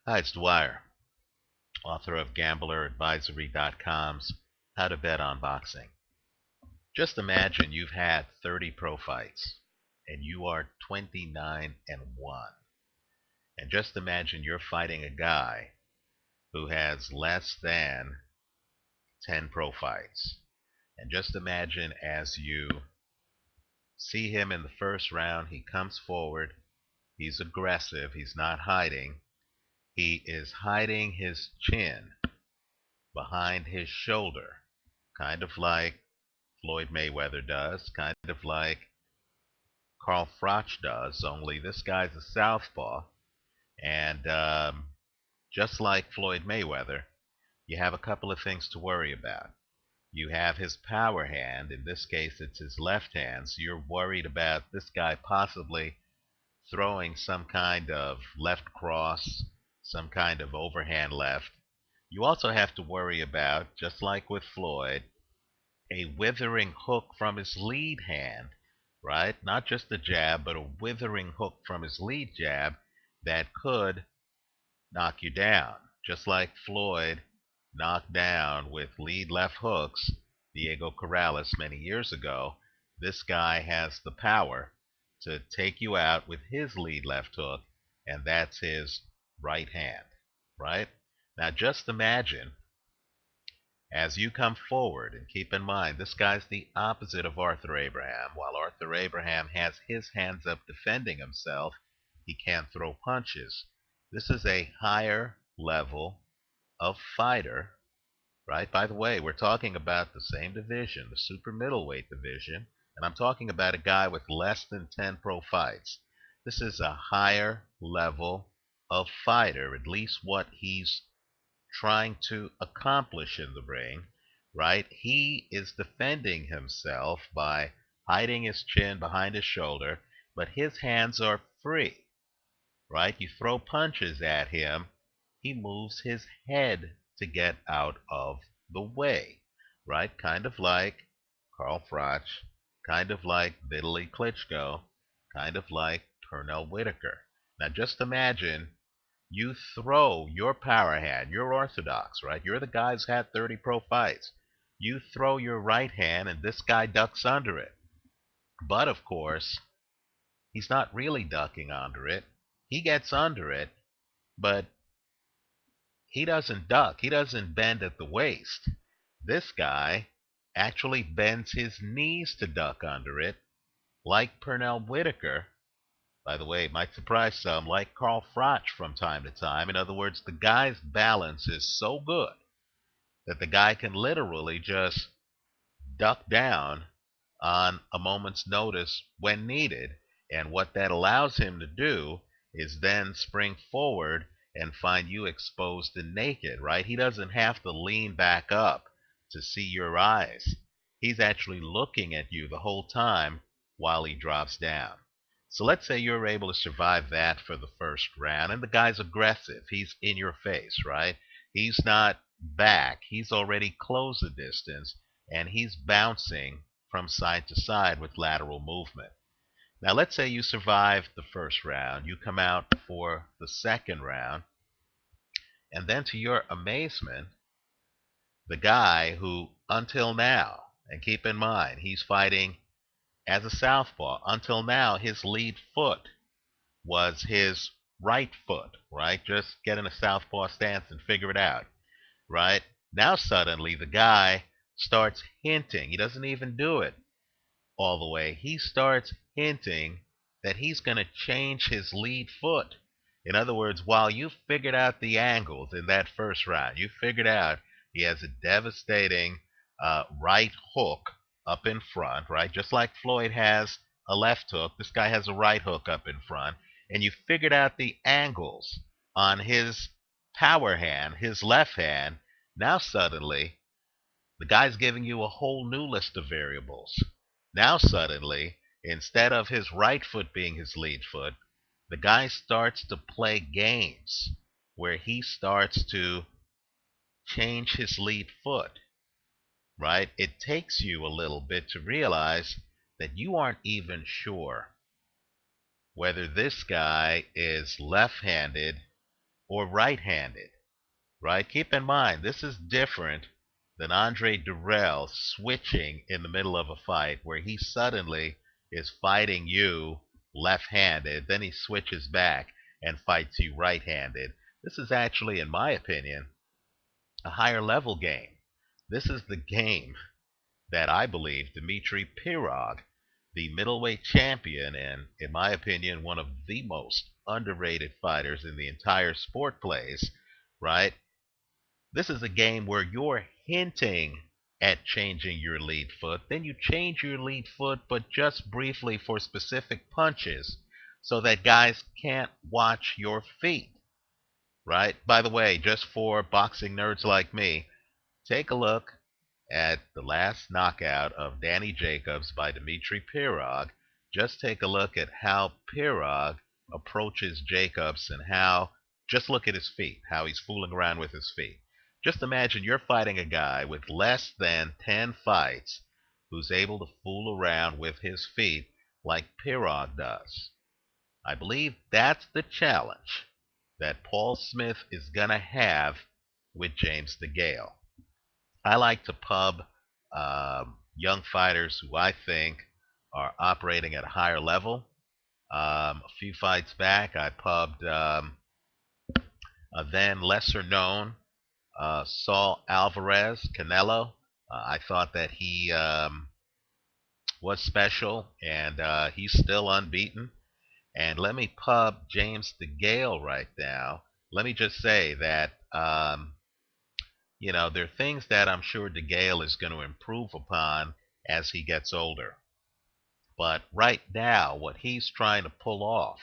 Hi, it's Dwyer, author of GamblerAdvisory.com's How to Bet on Boxing. Just imagine you've had 30 pro fights and you are 29 and 1. And just imagine you're fighting a guy who has less than 10 pro fights. And just imagine as you see him in the first round, he comes forward, he's aggressive, he's not hiding. He is hiding his chin behind his shoulder, kind of like Floyd Mayweather does, kind of like Carl Froch does, only this guy's a southpaw. And just like Floyd Mayweather, you have a couple of things to worry about. You have his power hand. In this case, it's his left hand. So you're worried about this guy possibly throwing some kind of left cross, some kind of overhand left. You also have to worry about, just like with Floyd, a withering hook from his lead hand, right? Not just a jab, but a withering hook from his lead jab that could knock you down. Just like Floyd knocked down with lead left hooks Diego Corrales many years ago, this guy has the power to take you out with his lead left hook, and that's his right hand, right? Now just imagine as you come forward, and keep in mind, this guy's the opposite of Arthur Abraham. While Arthur Abraham has his hands up defending himself, he can't throw punches. This is a higher level of fighter, right? By the way, we're talking about the same division, the super middleweight division, and I'm talking about a guy with less than 10 pro fights. This is a higher level of fighter, at least what he's trying to accomplish in the ring, right? He is defending himself by hiding his chin behind his shoulder, but his hands are free, right? You throw punches at him, he moves his head to get out of the way, right? Kind of like Carl Froch, kind of like Vitaly Klitschko, kind of like Pernell Whitaker. Now just imagine you throw your power hand, you're orthodox, right? You're the guy who's had 30 pro fights. You throw your right hand and this guy ducks under it. But of course, he's not really ducking under it. He gets under it, but he doesn't duck. He doesn't bend at the waist. This guy actually bends his knees to duck under it, like Pernell Whitaker. By the way, it might surprise some, like Carl Froch from time to time. In other words, the guy's balance is so good that the guy can literally just duck down on a moment's notice when needed. And what that allows him to do is then spring forward and find you exposed and naked, right? He doesn't have to lean back up to see your eyes. He's actually looking at you the whole time while he drops down. So let's say you're able to survive that for the first round, and the guy's aggressive. He's in your face, right? He's not back. He's already closed the distance, and he's bouncing from side to side with lateral movement. Now, let's say you survive the first round. You come out for the second round, and then to your amazement, the guy who, until now, and keep in mind, he's fighting as a southpaw. Until now, his lead foot was his right foot, right? Just get in a southpaw stance and figure it out, right? Now suddenly the guy starts hinting. He doesn't even do it all the way. He starts hinting that he's going to change his lead foot. In other words, while you figured out the angles in that first round, you figured out he has a devastating right hook up in front, right? Just like Floyd has a left hook, this guy has a right hook up in front. And you figured out the angles on his power hand, his left hand. Now suddenly, the guy's giving you a whole new list of variables. Now suddenly, instead of his right foot being his lead foot, the guy starts to play games where he starts to change his lead foot, right? It takes you a little bit to realize that you aren't even sure whether this guy is left-handed or right-handed, right? Keep in mind, this is different than Andre Durrell switching in the middle of a fight where he suddenly is fighting you left-handed, then he switches back and fights you right-handed. This is actually, in my opinion, a higher level game. This is the game that I believe Dmitry Pirog, the middleweight champion, and in my opinion, one of the most underrated fighters in the entire sport, plays, right? This is a game where you're hinting at changing your lead foot. Then you change your lead foot, but just briefly for specific punches so that guys can't watch your feet, right? By the way, just for boxing nerds like me, take a look at the last knockout of Danny Jacobs by Dmitry Pirog. Just take a look at how Pirog approaches Jacobs and how, just look at his feet, how he's fooling around with his feet. Just imagine you're fighting a guy with less than 10 fights who's able to fool around with his feet like Pirog does. I believe that's the challenge that Paul Smith is going to have with James DeGale. I like to pub young fighters who I think are operating at a higher level. A few fights back, I pubbed a then lesser known Saul Alvarez, Canelo. I thought that he was special, and he's still unbeaten. And let me pub James DeGale right now. Let me just say that there are things that I'm sure DeGale is going to improve upon as he gets older. But right now, what he's trying to pull off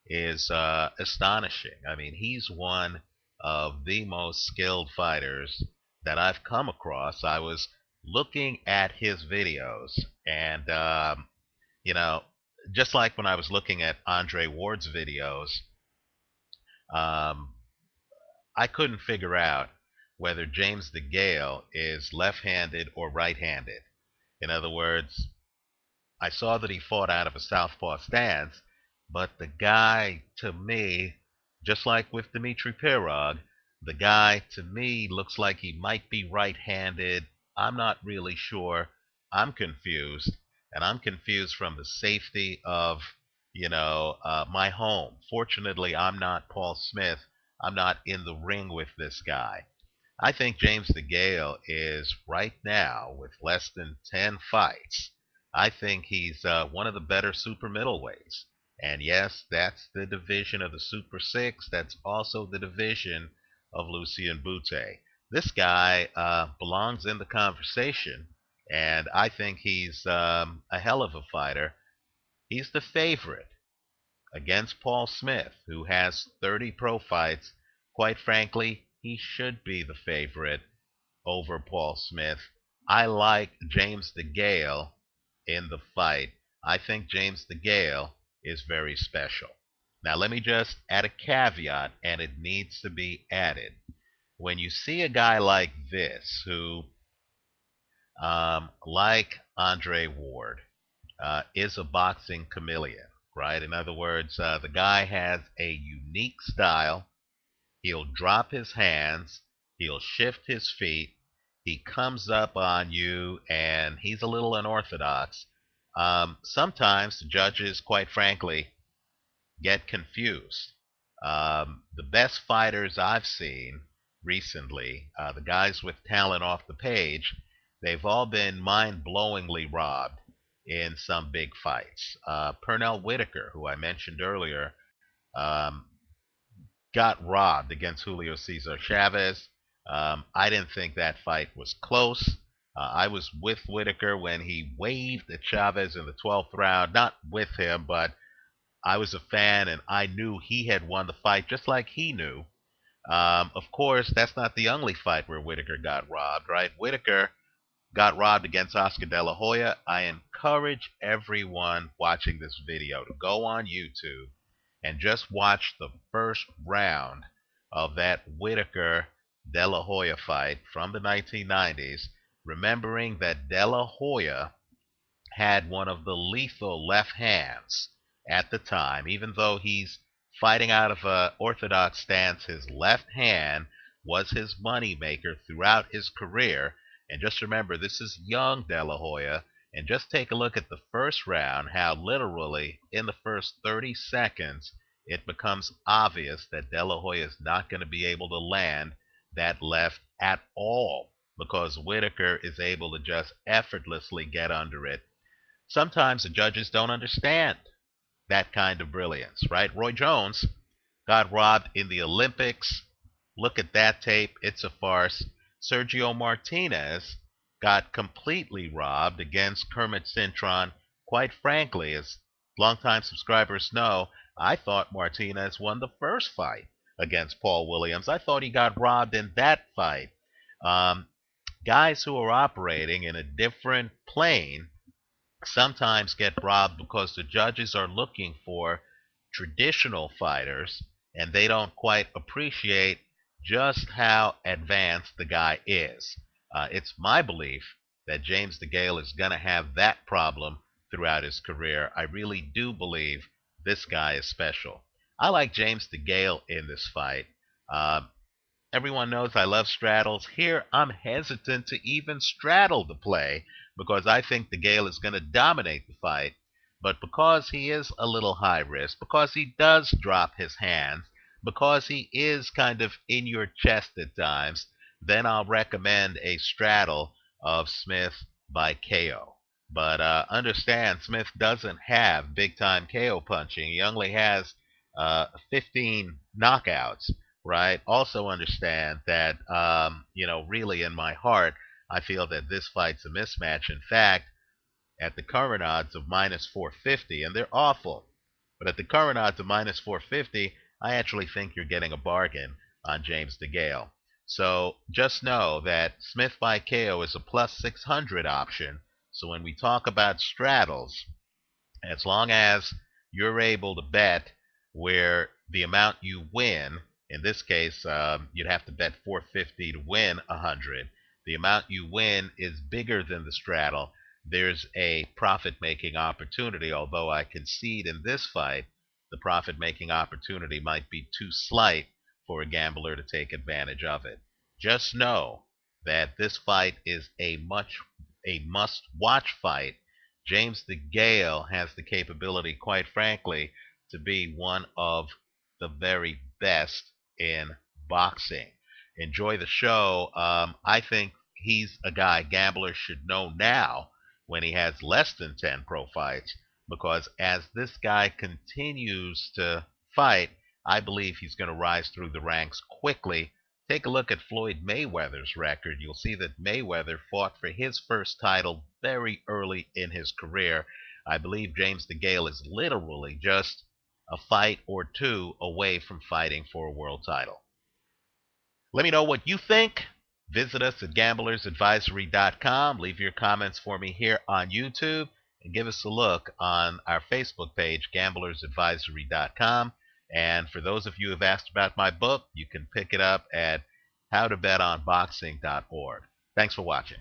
is astonishing. I mean, he's one of the most skilled fighters that I've come across. I was looking at his videos, and, just like when I was looking at Andre Ward's videos, I couldn't figure out whether James DeGale is left-handed or right-handed. In other words, I saw that he fought out of a southpaw stance, but the guy, to me, just like with Dmitry Pirog, the guy, to me, looks like he might be right-handed. I'm not really sure. I'm confused, and I'm confused from the safety of, my home. Fortunately, I'm not Paul Smith. I'm not in the ring with this guy. I think James DeGale is right now, with less than 10 fights, I think he's one of the better super middleweights. And yes, that's the division of the Super Six. That's also the division of Lucien Bute. This guy belongs in the conversation, and I think he's a hell of a fighter. He's the favorite against Paul Smith, who has 30 pro fights. Quite frankly, he should be the favorite over Paul Smith. I like James DeGale in the fight. I think James DeGale is very special. Now, let me just add a caveat, and it needs to be added. When you see a guy like this, who, like Andre Ward, is a boxing chameleon, right? In other words, the guy has a unique style. He'll drop his hands. He'll shift his feet. He comes up on you, and he's a little unorthodox. Sometimes the judges, quite frankly, get confused. The best fighters I've seen recently, the guys with talent off the page, they've all been mind-blowingly robbed in some big fights. Pernell Whitaker, who I mentioned earlier, got robbed against Julio Cesar Chavez. I didn't think that fight was close. I was with Whitaker when he waved at Chavez in the 12th round. Not with him, but I was a fan, and I knew he had won the fight just like he knew. Of course, that's not the only fight where Whitaker got robbed, right? Whitaker got robbed against Oscar De La Hoya. I encourage everyone watching this video to go on YouTube and just watch the first round of that Whitaker De La Hoya fight from the 1990s, remembering that De La Hoya had one of the lethal left hands at the time. Even though he's fighting out of an orthodox stance. His left hand was his money maker throughout his career. And just remember, this is young De La Hoya. And just take a look at the first round, how literally in the first 30 seconds, it becomes obvious that De La Hoya is not going to be able to land that left at all because Whitaker is able to just effortlessly get under it. Sometimes the judges don't understand that kind of brilliance, right? Roy Jones got robbed in the Olympics. Look at that tape. It's a farce. Sergio Martinez got completely robbed against Kermit Cintron. Quite frankly, as longtime subscribers know, I thought Martinez won the first fight against Paul Williams. I thought he got robbed in that fight. Guys who are operating in a different plane sometimes get robbed because the judges are looking for traditional fighters and they don't quite appreciate just how advanced the guy is. It's my belief that James DeGale is going to have that problem throughout his career. I really do believe this guy is special. I like James DeGale in this fight. Everyone knows I love straddles. Here, I'm hesitant to even straddle the play because I think DeGale is going to dominate the fight. But because he is a little high risk, because he does drop his hands, because he is kind of in your chest at times, then I'll recommend a straddle of Smith by KO. But understand, Smith doesn't have big-time KO punching. He only has 15 knockouts, right? Also understand that, really in my heart, I feel that this fight's a mismatch. In fact, at the current odds of minus 450, and they're awful, but at the current odds of minus 450, I actually think you're getting a bargain on James DeGale. So just know that Smith by KO is a plus 600 option. So when we talk about straddles, as long as you're able to bet where the amount you win, in this case, you'd have to bet 450 to win 100. The amount you win is bigger than the straddle. There's a profit-making opportunity, although I concede in this fight the profit-making opportunity might be too slight for a gambler to take advantage of it. Just know that this fight is a must-watch fight. James DeGale has the capability, quite frankly, to be one of the very best in boxing. Enjoy the show. I think he's a guy gamblers should know now when he has less than 10 pro fights, because as this guy continues to fight, I believe he's going to rise through the ranks quickly. Take a look at Floyd Mayweather's record. You'll see that Mayweather fought for his first title very early in his career. I believe James DeGale is literally just a fight or two away from fighting for a world title. Let me know what you think. Visit us at gamblersadvisory.com. Leave your comments for me here on YouTube. And give us a look on our Facebook page, gamblersadvisory.com. And for those of you who have asked about my book, you can pick it up at howtobetonboxing.org. Thanks for watching.